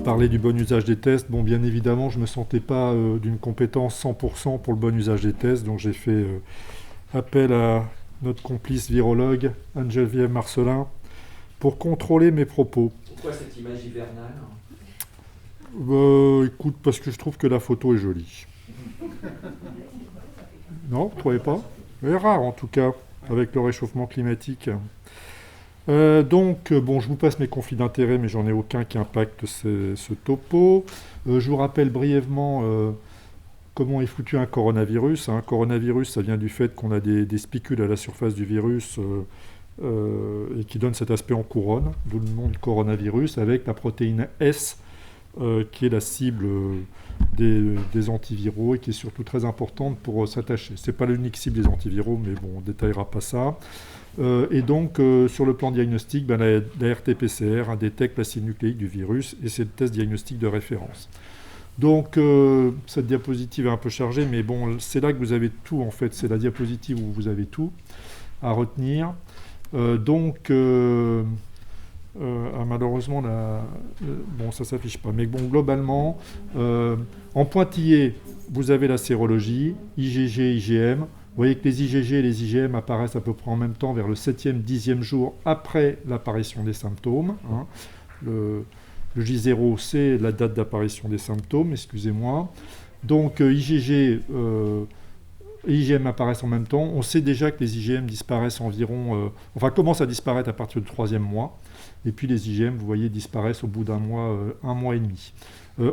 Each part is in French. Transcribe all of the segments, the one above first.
parler du bon usage des tests. Bon, bien évidemment, je ne me sentais pas d'une compétence 100% pour le bon usage des tests, donc j'ai fait appel à notre complice virologue, Anne-Geneviève Marcelin, pour contrôler mes propos. Pourquoi cette image hivernale? Écoute, parce que je trouve que la photo est jolie. Non, vous ne trouvez pas? C'est rare en tout cas, avec le réchauffement climatique. Bon, je vous passe mes conflits d'intérêts, mais j'en ai aucun qui impacte ce topo. Je vous rappelle brièvement comment est foutu un coronavirus. Un coronavirus, ça vient du fait qu'on a des spicules à la surface du virus et qui donnent cet aspect en couronne, d'où le nom de coronavirus, avec la protéine S, qui est la cible des antiviraux et qui est surtout très importante pour s'attacher. Ce n'est pas l'unique cible des antiviraux, mais bon, on ne détaillera pas ça. Et donc, sur le plan diagnostic, la RT-PCR détecte l'acide nucléique du virus et c'est le test diagnostique de référence. Donc, cette diapositive est un peu chargée, mais bon, c'est là que vous avez tout, en fait. C'est la diapositive où vous avez tout à retenir. Malheureusement, bon, ça ne s'affiche pas. Mais bon, globalement, en pointillé, vous avez la sérologie, IgG, IgM. Vous voyez que les IgG et les IgM apparaissent à peu près en même temps, vers le 7e, 10e jour après l'apparition des symptômes. Le J0, c'est la date d'apparition des symptômes, excusez-moi. Donc, IgG et IgM apparaissent en même temps. On sait déjà que les IgM disparaissent commencent à disparaître à partir du 3e mois. Et puis les IgM, vous voyez, disparaissent au bout d'un mois, un mois et demi.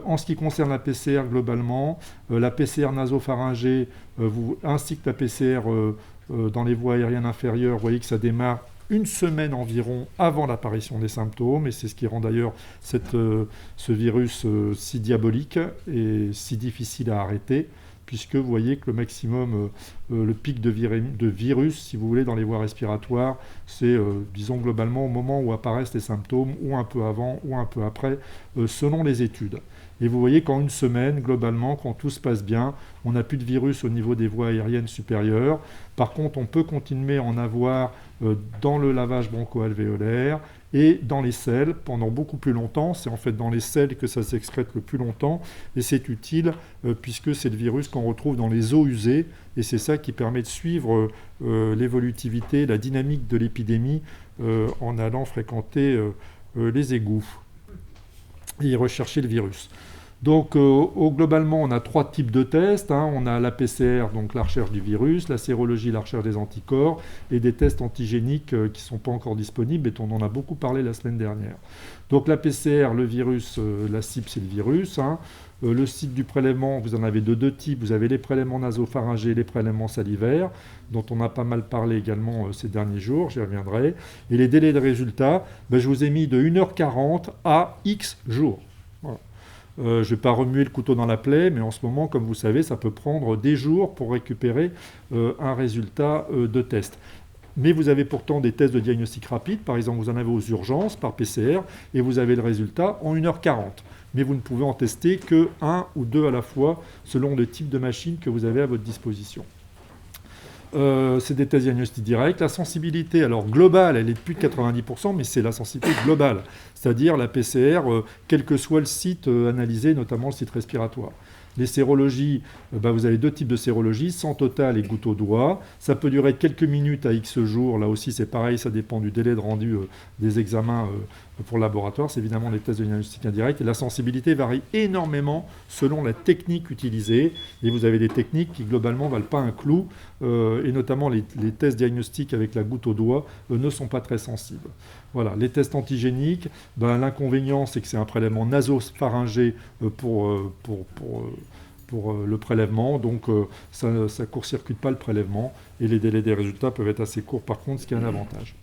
En ce qui concerne la PCR, globalement, la PCR nasopharyngée ainsi que la PCR dans les voies aériennes inférieures, vous voyez que ça démarre une semaine environ avant l'apparition des symptômes, et c'est ce qui rend d'ailleurs ce virus si diabolique et si difficile à arrêter, puisque vous voyez que le maximum, le pic de virus, si vous voulez, dans les voies respiratoires, c'est, disons globalement, au moment où apparaissent les symptômes, ou un peu avant, ou un peu après, selon les études. Et vous voyez qu'en une semaine, globalement, quand tout se passe bien, on n'a plus de virus au niveau des voies aériennes supérieures. Par contre, on peut continuer à en avoir dans le lavage broncho-alvéolaire et dans les selles pendant beaucoup plus longtemps. C'est en fait dans les selles que ça s'excrète le plus longtemps, et c'est utile puisque c'est le virus qu'on retrouve dans les eaux usées, et c'est ça qui permet de suivre l'évolutivité, la dynamique de l'épidémie en allant fréquenter les égouts et rechercher le virus. Donc, globalement, on a 3 types de tests. On a la PCR, donc la recherche du virus, la sérologie, la recherche des anticorps, et des tests antigéniques qui ne sont pas encore disponibles et dont on en a beaucoup parlé la semaine dernière. Donc, la PCR, le virus, la cible, c'est le virus. Le site du prélèvement, vous en avez de 2 types. Vous avez les prélèvements nasopharyngés et les prélèvements salivaires, dont on a pas mal parlé également ces derniers jours, j'y reviendrai. Et les délais de résultats, je vous ai mis de 1h40 à X jours. Voilà. Je ne vais pas remuer le couteau dans la plaie, mais en ce moment, comme vous savez, ça peut prendre des jours pour récupérer un résultat de test. Mais vous avez pourtant des tests de diagnostic rapide, par exemple, vous en avez aux urgences par PCR, et vous avez le résultat en 1h40. Mais vous ne pouvez en tester que 1 ou 2 à la fois, selon le type de machine que vous avez à votre disposition. C'est des tests diagnostiques directs. La sensibilité, alors globale, elle est de plus de 90%, mais c'est la sensibilité globale, c'est-à-dire la PCR, quel que soit le site analysé, notamment le site respiratoire. Les sérologies, vous avez 2 types de sérologie, sang total et goutte au doigt. Ça peut durer quelques minutes à X jours. Là aussi, c'est pareil, ça dépend du délai de rendu des examens pour le laboratoire. C'est évidemment les tests de diagnostic indirect. Et la sensibilité varie énormément selon la technique utilisée. Et vous avez des techniques qui, globalement, ne valent pas un clou. Et notamment, les tests diagnostiques avec la goutte au doigt ne sont pas très sensibles. Voilà, les tests antigéniques, l'inconvénient, c'est que c'est un prélèvement nasopharyngé pour le prélèvement, donc ça ne court-circuite pas le prélèvement, et les délais des résultats peuvent être assez courts par contre, ce qui est un avantage.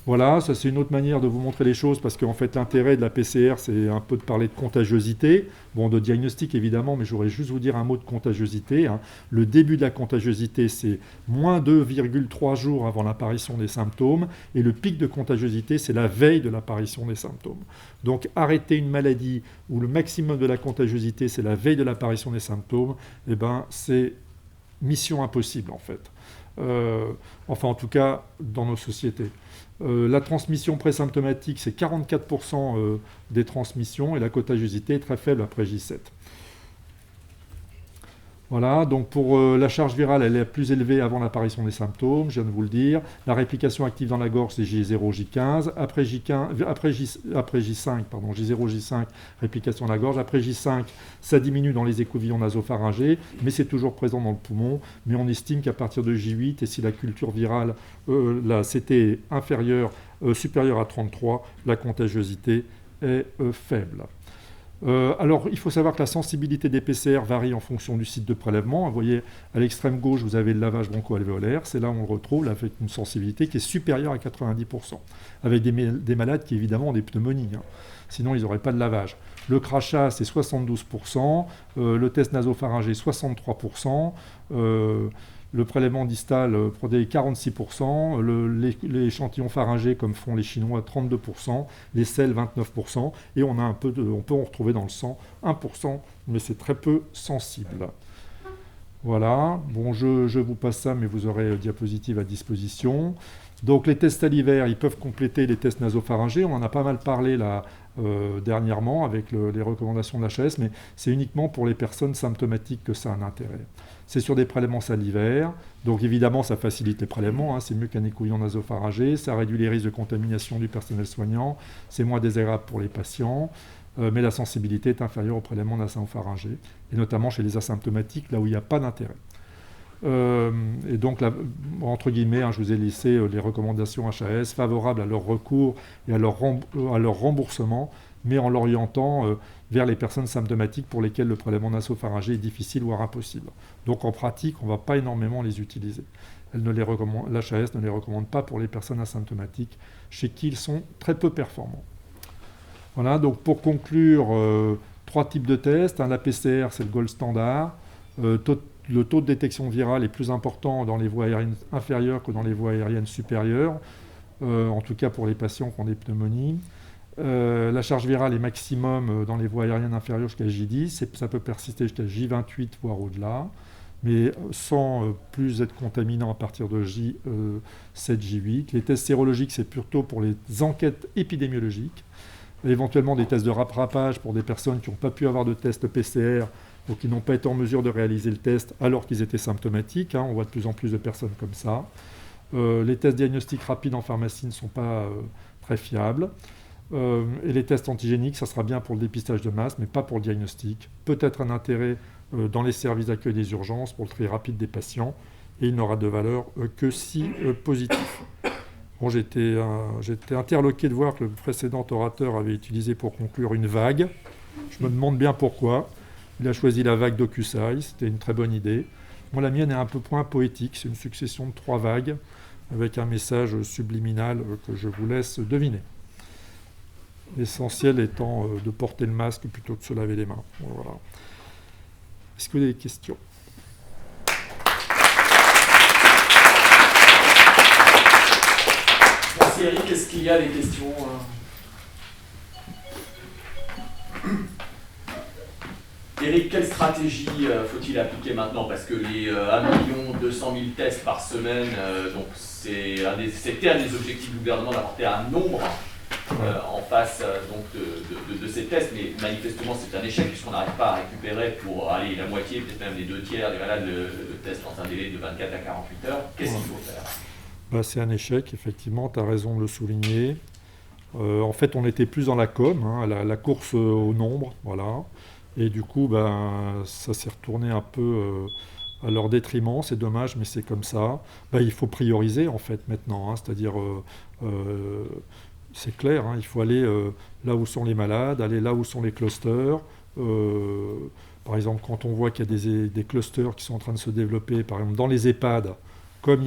Voilà, ça c'est une autre manière de vous montrer les choses, parce qu'en fait l'intérêt de la PCR, c'est un peu de parler de contagiosité, bon, de diagnostic évidemment, mais j'aurais juste vous dire un mot de contagiosité. Le début de la contagiosité, c'est moins 2,3 jours avant l'apparition des symptômes, et le pic de contagiosité, c'est la veille de l'apparition des symptômes. Donc arrêter une maladie où le maximum de la contagiosité, c'est la veille de l'apparition des symptômes, c'est mission impossible en fait. enfin en tout cas dans nos sociétés. La transmission présymptomatique, c'est 44% des transmissions et la contagiosité est très faible après J7. Voilà, donc pour la charge virale, elle est plus élevée avant l'apparition des symptômes, je viens de vous le dire. La réplication active dans la gorge, c'est J0, J15. Après J5, pardon, J0, J5, réplication dans la gorge. Après J5, ça diminue dans les écouvillons nasopharyngés, mais c'est toujours présent dans le poumon. Mais on estime qu'à partir de J8, et si la culture virale, la CT est supérieure à 33, la contagiosité est faible. Alors, il faut savoir que la sensibilité des PCR varie en fonction du site de prélèvement. Vous voyez, à l'extrême gauche, vous avez le lavage broncho-alvéolaire. C'est là où on le retrouve, avec une sensibilité qui est supérieure à 90%, avec des malades qui, évidemment, ont des pneumonies. Sinon, ils n'auraient pas de lavage. Le crachat, c'est 72%. Le test nasopharyngé, 63%. Le prélèvement distal prenait 46%, l'échantillon pharyngé, comme font les Chinois, 32%, les selles, 29%, et on peut en retrouver dans le sang 1%, mais c'est très peu sensible. Voilà, bon, je vous passe ça, mais vous aurez diapositive à disposition. Donc les tests salivaires, ils peuvent compléter les tests nasopharyngés, on en a pas mal parlé là dernièrement avec les recommandations de l'HAS, mais c'est uniquement pour les personnes symptomatiques que ça a un intérêt. C'est sur des prélèvements salivaires, donc évidemment ça facilite les prélèvements, c'est mieux qu'un écouvillon nasopharyngé, ça réduit les risques de contamination du personnel soignant, c'est moins désagréable pour les patients, mais la sensibilité est inférieure au prélèvement nasopharyngé, et notamment chez les asymptomatiques, là où il n'y a pas d'intérêt. Et donc, là, entre guillemets, je vous ai laissé les recommandations HAS favorables à leur recours et à leur remboursement, mais en l'orientant vers les personnes symptomatiques pour lesquelles le prélèvement nasopharyngé est difficile, voire impossible. Donc en pratique, on ne va pas énormément les utiliser. L'HAS ne les recommande pas pour les personnes asymptomatiques, chez qui ils sont très peu performants. Voilà, donc pour conclure, 3 types de tests. La PCR, c'est le gold standard. Le taux de détection virale est plus important dans les voies aériennes inférieures que dans les voies aériennes supérieures, en tout cas pour les patients qui ont des pneumonies. La charge virale est maximum dans les voies aériennes inférieures jusqu'à J10, ça peut persister jusqu'à J28 voire au-delà, mais sans plus être contaminant à partir de J7, J8. Les tests sérologiques, c'est plutôt pour les enquêtes épidémiologiques, éventuellement des tests de rattrapage pour des personnes qui n'ont pas pu avoir de test PCR ou qui n'ont pas été en mesure de réaliser le test alors qu'ils étaient symptomatiques. On voit de plus en plus de personnes comme ça. Les tests diagnostiques rapides en pharmacie ne sont pas très fiables. Et les tests antigéniques, ça sera bien pour le dépistage de masse, mais pas pour le diagnostic. Peut-être un intérêt dans les services d'accueil des urgences pour le tri rapide des patients, et il n'aura de valeur que si positif. Bon, j'étais interloqué de voir que le précédent orateur avait utilisé pour conclure une vague. Je me demande bien pourquoi. Il a choisi la vague d'Okusai, c'était une très bonne idée. Moi, la mienne est un peu moins poétique, c'est une succession de 3 vagues, avec un message subliminal que je vous laisse deviner. L'essentiel étant de porter le masque plutôt que de se laver les mains. Voilà. Est-ce que vous avez des questions ? Merci Eric, est-ce qu'il y a des questions Eric, quelle stratégie faut-il appliquer maintenant? Parce que les 1 200 000 tests par semaine, donc c'était un des objectifs du gouvernement d'apporter un nombre en face donc de ces tests, mais manifestement c'est un échec puisqu'on n'arrive pas à récupérer pour aller la moitié, peut-être même les 2/3 des malades le test dans un délai de 24 à 48 heures. Qu'est-ce qu'il faut faire? C'est un échec, effectivement, tu as raison de le souligner. En fait, on était plus dans la com, la course au nombre, voilà. Et du coup, ça s'est retourné un peu à leur détriment, c'est dommage, mais c'est comme ça. Il faut prioriser, en fait, maintenant, c'est-à-dire, c'est clair, il faut aller là où sont les malades, aller là où sont les clusters. Par exemple, quand on voit qu'il y a des clusters qui sont en train de se développer, par exemple, dans les EHPAD, comme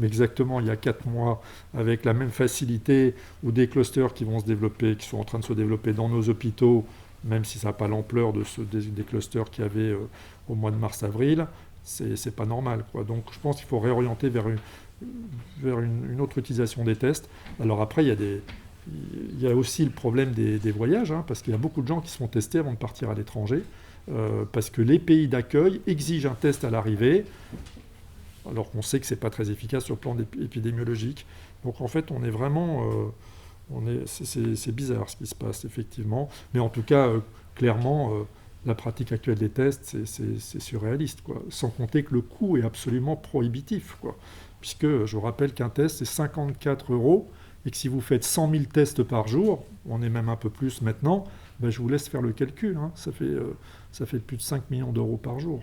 exactement il y a 4 mois, avec la même facilité, ou des clusters qui vont se développer, qui sont en train de se développer dans nos hôpitaux, même si ça n'a pas l'ampleur des clusters qu'il y avait au mois de mars-avril, c'est pas normal, quoi. Donc je pense qu'il faut réorienter vers une autre utilisation des tests. Alors après, il y a aussi le problème des voyages, parce qu'il y a beaucoup de gens qui se font tester avant de partir à l'étranger, parce que les pays d'accueil exigent un test à l'arrivée, alors qu'on sait que ce n'est pas très efficace sur le plan épidémiologique. Donc en fait, on est vraiment... c'est bizarre ce qui se passe, effectivement. Mais en tout cas, clairement, la pratique actuelle des tests, c'est surréaliste, quoi. Sans compter que le coût est absolument prohibitif, quoi. Puisque je vous rappelle qu'un test, c'est 54 € et que si vous faites 100 000 tests par jour, on est même un peu plus maintenant, ben je vous laisse faire le calcul, hein. Ça fait plus de 5 millions d'euros par jour.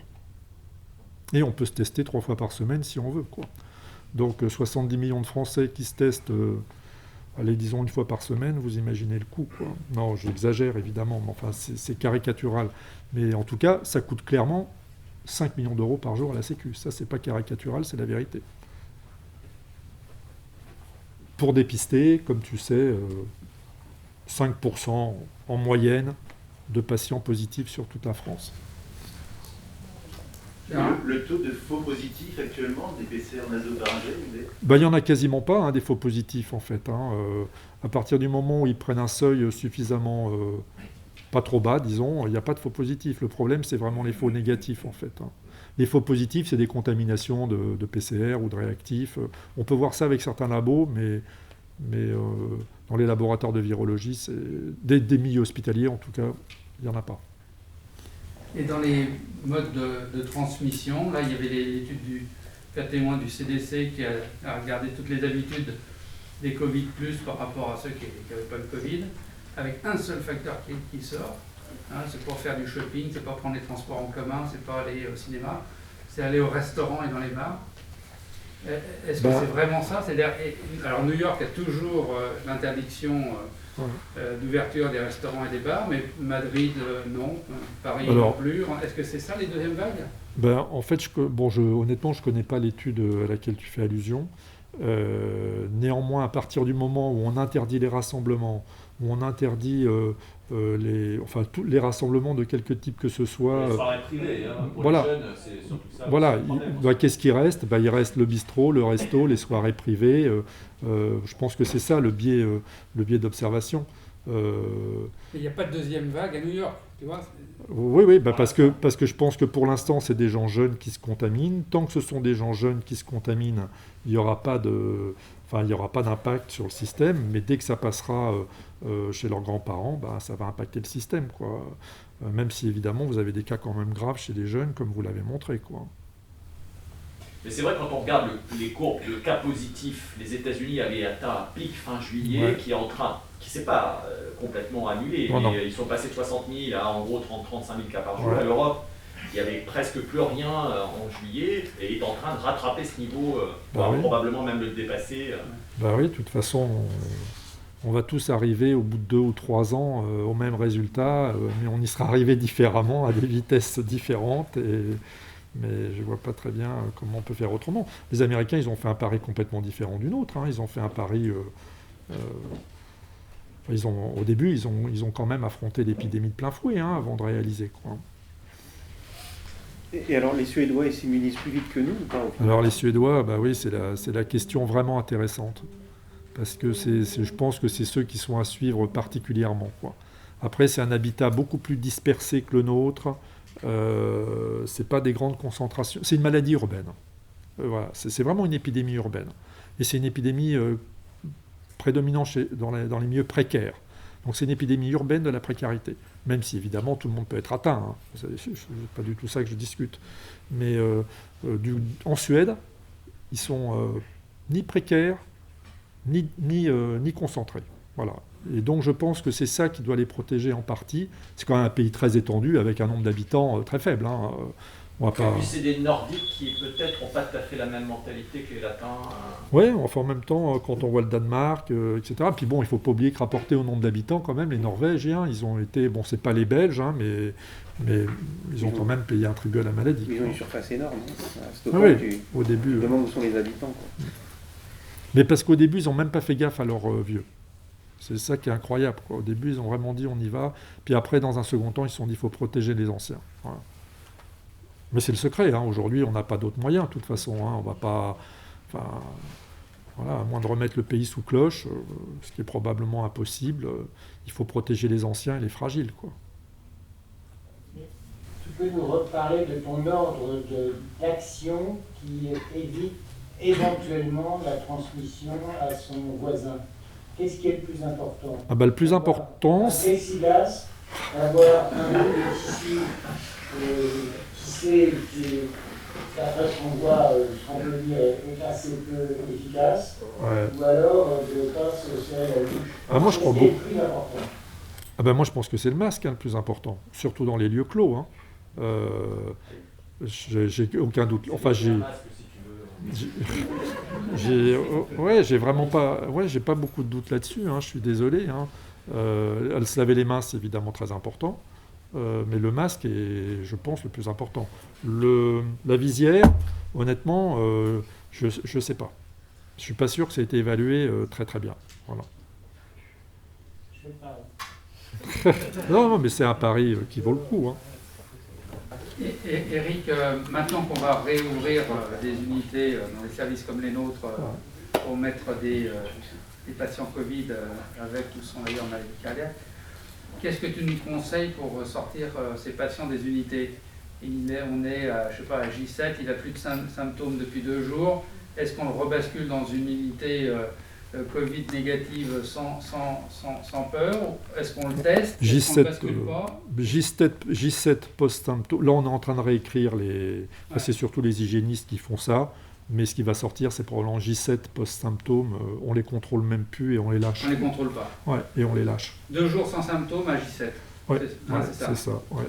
Et on peut se tester 3 fois par semaine si on veut, quoi. Donc 70 millions de Français qui se testent, allez, disons 1 fois par semaine, vous imaginez le coût, quoi. Non, j'exagère évidemment, mais enfin c'est caricatural. Mais en tout cas, ça coûte clairement 5 millions d'euros par jour à la Sécu. Ça, c'est pas caricatural, c'est la vérité. Pour dépister, comme tu sais, 5% en moyenne de patients positifs sur toute la France. Le taux de faux positifs actuellement, des PCR nasopharyngés, Il n'y en a quasiment pas, hein, des faux positifs en fait. À partir du moment où ils prennent un seuil suffisamment pas trop bas, disons, il n'y a pas de faux positifs. Le problème, c'est vraiment les faux négatifs en fait. Les faux positifs, c'est des contaminations de PCR ou de réactifs. On peut voir ça avec certains labos, mais dans les laboratoires de virologie, des milieux hospitaliers en tout cas, il n'y en a pas. Et dans les modes de transmission, là il y avait l'étude du cas témoin du CDC qui a regardé toutes les habitudes des Covid+, par rapport à ceux qui n'avaient pas le Covid, avec un seul facteur qui sort. C'est pour faire du shopping, c'est pas prendre les transports en commun, c'est pas aller au cinéma, c'est aller au restaurant et dans les bars. Est-ce que c'est vraiment ça? Alors New York a toujours l'interdiction d'ouverture des restaurants et des bars, mais Madrid non, Paris non plus. Est-ce que c'est ça les deuxièmes vagues? En fait, honnêtement, je ne connais pas l'étude à laquelle tu fais allusion. Néanmoins, à partir du moment où on interdit les rassemblements, où on interdit tous les rassemblements de quelque type que ce soit. Les soirées privées, pour voilà. les jeunes, c'est surtout ça. Voilà. Qu'est-ce qui reste? Il reste le bistrot, le resto, les soirées privées. Je pense que c'est ça le biais d'observation. Il n'y a pas de deuxième vague à New York, tu vois? Oui, parce que je pense que pour l'instant, c'est des gens jeunes qui se contaminent. Tant que ce sont des gens jeunes qui se contaminent, il n'y aura pas d'impact sur le système, mais dès que ça passera chez leurs grands-parents, ça va impacter le système, quoi. Même si, évidemment, vous avez des cas quand même graves chez les jeunes, comme vous l'avez montré, quoi. Mais c'est vrai, quand on regarde les courbes de cas positifs, les États-Unis avaient atteint un pic fin juillet qui ne s'est pas complètement annulé. Non. Ils sont passés de 60 000 à en gros 30-35 000 cas par jour. À l'Europe, il n'y avait presque plus rien en juillet et est en train de rattraper ce niveau, probablement même le dépasser. Oui, de toute façon, on va tous arriver au bout de 2 ou 3 ans au même résultat, mais on y sera arrivé différemment, à des vitesses différentes. Mais je ne vois pas très bien comment on peut faire autrement. Les Américains, ils ont fait un pari complètement différent du nôtre. Ils ont fait un pari... au début, ils ont quand même affronté l'épidémie de plein fouet avant de réaliser, quoi. Et alors, les Suédois, ils s'immunisent plus vite que nous ou pas? Alors, les Suédois, oui, c'est la question vraiment intéressante. Parce que je pense que c'est ceux qui sont à suivre particulièrement, quoi. Après, c'est un habitat beaucoup plus dispersé que le nôtre. C'est pas des grandes concentrations. C'est une maladie urbaine. Voilà. C'est vraiment une épidémie urbaine. Et c'est une épidémie prédominante dans les milieux précaires. Donc c'est une épidémie urbaine de la précarité. Même si évidemment tout le monde peut être atteint. C'est pas du tout ça que je discute. Mais en Suède, ils sont ni précaires, ni concentrés. Voilà. Et donc je pense que c'est ça qui doit les protéger en partie. C'est quand même un pays très étendu avec un nombre d'habitants très faible. Et puis c'est des Nordiques qui peut-être n'ont pas tout à fait la même mentalité que les Latins. Oui, enfin en même temps, quand on voit le Danemark, etc. Puis bon, il ne faut pas oublier que rapporté au nombre d'habitants, quand même, les Norvégiens, ils ont été, c'est pas les Belges, mais ils ont quand même payé un tribut à la maladie. Ils ont une surface énorme. Au début. Tu demandes où sont les habitants, quoi. Mais parce qu'au début, ils n'ont même pas fait gaffe à leurs vieux. C'est ça qui est incroyable, quoi. Au début, ils ont vraiment dit on y va. Puis après, dans un second temps, ils se sont dit il faut protéger les anciens. Voilà. Mais c'est le secret. Aujourd'hui, on n'a pas d'autres moyens, de toute façon. On va pas... à moins de remettre le pays sous cloche, ce qui est probablement impossible, il faut protéger les anciens et les fragiles, quoi. peux nous reparler de ton ordre d'action qui évite éventuellement la transmission à son voisin? Qu'est-ce qui est le plus important? Ah bah, le plus important, un plexiglas, avoir un mot ici qui sait, d'après ce qu'on voit, on peut dire, est assez peu efficace, ouais. ou alors de ne pas se faire la bouche. Ah, moi, je crois Qu'est-ce qui est beaucoup. le plus important? Ah ben moi je pense que c'est le masque le plus important, surtout dans les lieux clos. Hein. J'ai aucun doute. Enfin j'ai vraiment pas, j'ai pas beaucoup de doute là-dessus. Hein, je suis désolé. Hein. Se laver les mains c'est évidemment très important, mais le masque est, je pense, le plus important. La visière, honnêtement, je sais pas. Je suis pas sûr que ça ait été évalué très très bien. Voilà. Je sais pas. Non, mais c'est un pari qui vaut le coup. Hein. Eric, maintenant qu'on va réouvrir des unités dans des services comme les nôtres pour mettre des patients Covid avec ou sans ailleurs maladie cardiaque, qu'est-ce que tu nous conseilles pour sortir ces patients des unités? On est à, je sais pas, à J7, il n'a plus de symptômes depuis 2 jours. Est-ce qu'on le rebascule dans une unité Covid négative sans peur? Est-ce qu'on le teste? J7 post-symptômes. Là, on est en train de réécrire les. Enfin, c'est surtout les hygiénistes qui font ça. Mais ce qui va sortir, c'est probablement J7 post-symptômes. On les contrôle même plus et on les lâche. On les contrôle pas. Ouais, et on les lâche. 2 jours sans symptômes à J7. Ouais, c'est ça. c'est ça. Ouais.